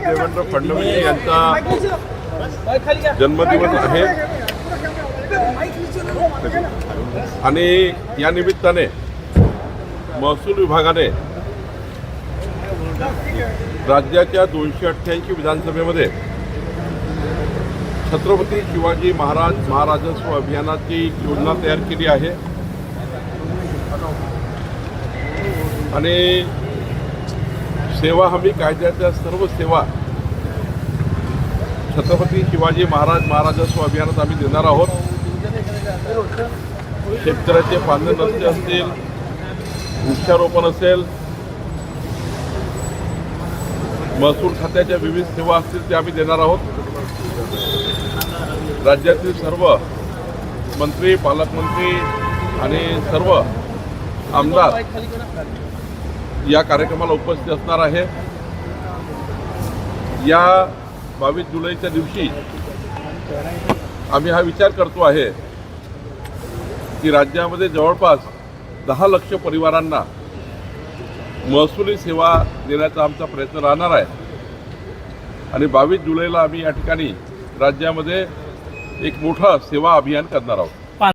देवेंद्र फडणवीस यांचा जन्मदिवस आहे आणि या निमित्ताने महसूल विभागाने राज्याच्या 288 विधानसभेमध्ये छत्रपती शिवाजी महाराज महाराजस्व अभियानाची योजना तयार केली आहे आणि सेवा हमी कायद्याच्या सर्व सेवा छत्रपती शिवाजी महाराज महाराजस्व अभियानात आम्ही देणार आहोत. शेतकऱ्याचे पांढरे रस्ते असतील, वृक्षारोपण असेल, महसूल खात्याच्या विविध सेवा असतील ते आम्ही देणार आहोत. राज्यातील सर्व मंत्री, पालकमंत्री आणि सर्व आमदार या कार्यक्रमाला उपस्थित असणार आहे. या 22 जुलैच्या दिवशी आम्ही हा विचार करतो आहे की राज्यामध्ये जवळपास 10 लाख परिवारांना महसुली सेवा देण्याचा आमचा प्रयत्न राहणार आहे आणि 22 जुलैला आम्ही या ठिकाणी राज्यामध्ये एक मोठा सेवा अभियान करणार आहोत.